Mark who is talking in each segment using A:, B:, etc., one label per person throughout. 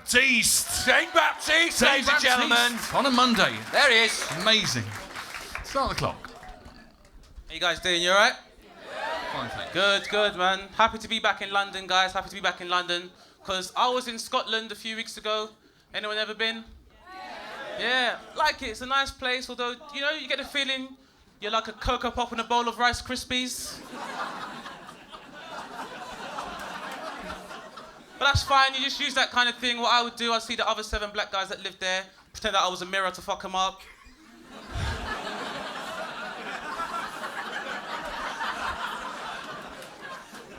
A: Baptiste.
B: Dane Baptiste, ladies and gentlemen.
A: On a Monday.
B: There he is.
A: Amazing. Start the clock.
B: How you guys doing? You all right?
A: Fine, thanks.
B: Good, man. Happy to be back in London, guys. Happy to be back in London. Because I was in Scotland a few weeks ago. Anyone ever been? Yeah, like it. It's a nice place, although, you know, you get the feeling you're like a Cocoa Pop in a bowl of Rice Krispies. But that's fine, you just use that kind of thing. What I would do, I'd see the other 7 black guys that lived there, pretend that I was a mirror to fuck them up.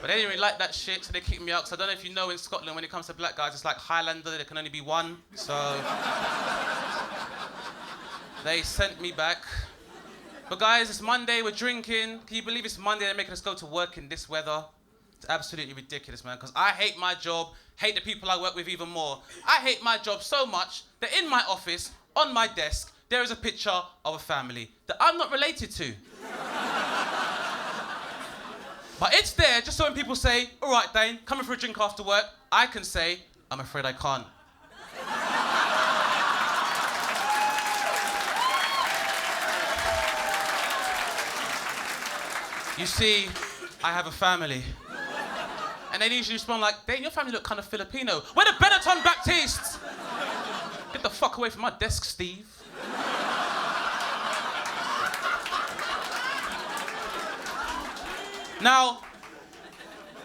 B: But they didn't really like that shit, so they kicked me out. Because I don't know if you know, in Scotland, when it comes to black guys, it's like Highlander, there can only be one. So they sent me back. But guys, it's Monday, we're drinking. Can you believe it's Monday, they're making us go to work in this weather? It's absolutely ridiculous, man, because I hate my job, hate the people I work with even more. I hate my job so much that in my office, on my desk, there is a picture of a family that I'm not related to. But it's there just so when people say, all right, Dane, coming for a drink after work, I can say, I'm afraid I can't. You see, I have a family. And they usually respond like, Dane, your family look kind of Filipino. We're the Benetton Baptistes! Get the fuck away from my desk, Steve. Now,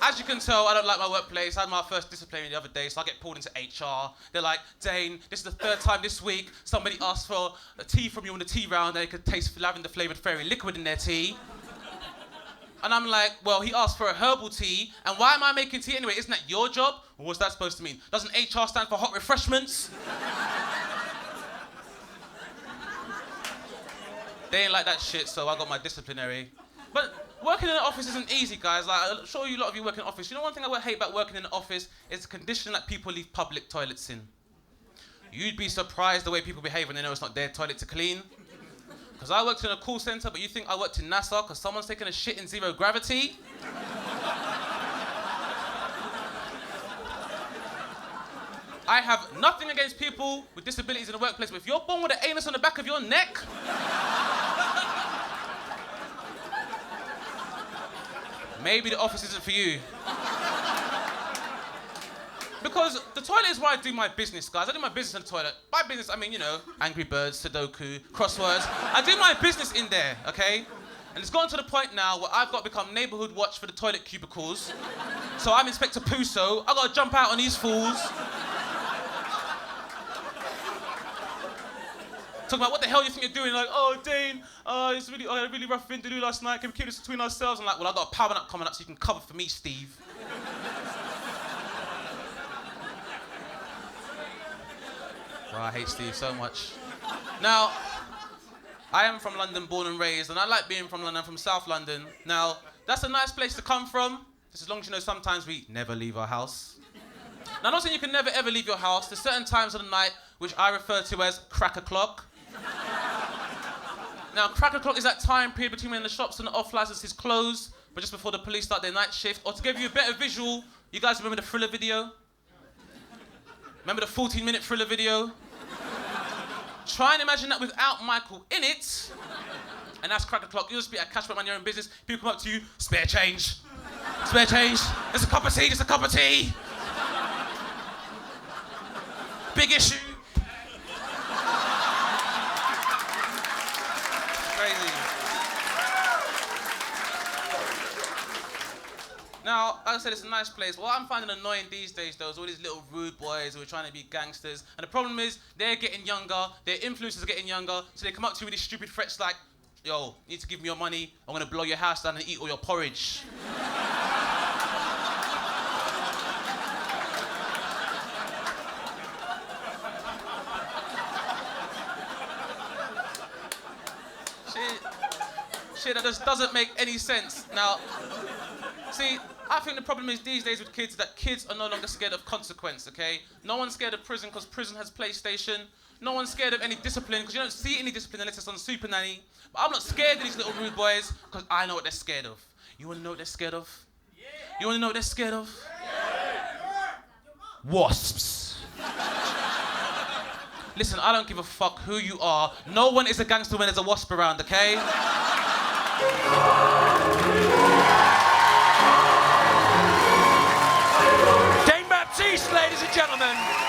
B: as you can tell, I don't like my workplace. I had my first disciplinary the other day, so I get pulled into HR. They're like, Dane, this is the 3rd time this week somebody asked for a tea from you on the tea round. They could taste lavender-flavoured fairy liquid in their tea. And I'm like, well, he asked for a herbal tea, and why am I making tea anyway? Isn't that your job? Or what's that supposed to mean? Doesn't HR stand for hot refreshments? They ain't like that shit, so I got my disciplinary. But working in an office isn't easy, guys. Like, I'm sure a lot of you work in an office. You know one thing I hate about working in an office is the condition that people leave public toilets in. You'd be surprised the way people behave when they know it's not their toilet to clean. Because I worked in a call centre, but you think I worked in NASA because someone's taking a shit in 0 gravity? I have nothing against people with disabilities in the workplace, but if you're born with an anus on the back of your neck, maybe the office isn't for you. Because the toilet is where I do my business, guys. I do my business in the toilet. By business, I mean, you know, Angry Birds, Sudoku, crosswords. I do my business in there, okay? And it's gotten to the point now where I've got to become neighbourhood watch for the toilet cubicles. So I'm Inspector Puso. I've got to jump out on these fools. Talking about what the hell you think you're doing, like, oh, Dane, I had a really rough thing to do last night. Can we keep this between ourselves? I'm like, well, I've got a power nap coming up so you can cover for me, Steve. Oh, I hate Steve so much. Now, I am from London, born and raised, and I like being from London. I'm from South London. Now, that's a nice place to come from, just as long as you know sometimes we never leave our house. Now, I'm not saying you can never, ever leave your house. There's certain times of the night which I refer to as crack o'clock. Now, crack o'clock is that time period between when the shops and the off licenses close, but just before the police start their night shift. Or to give you a better visual, you guys remember the Thriller video? Remember the 14-minute Thriller video? Try and imagine that without Michael in it. And that's crack o'clock. You'll just be at a cash man, your own business. People come up to you, spare change. Spare change. Just a cup of tea, just a cup of tea. Big issue. Crazy. Now, like I said, it's a nice place. What I'm finding annoying these days, though, is all these little rude boys who are trying to be gangsters. And the problem is, they're getting younger, their influences are getting younger, so they come up to you with these stupid threats like, yo, you need to give me your money, I'm gonna blow your house down and eat all your porridge. Shit, that just doesn't make any sense. Now, see, I think the problem is these days with kids that kids are no longer scared of consequence, okay? No one's scared of prison because prison has PlayStation. No one's scared of any discipline because you don't see any discipline unless it's on Super Nanny. But I'm not scared of these little rude boys because I know what they're scared of. You want to know what they're scared of? Yeah. You want to know what they're scared of? Yeah. Wasps. Listen, I don't give a fuck who you are. No one is a gangster when there's a wasp around, okay?
C: Dane Baptiste, ladies and gentlemen.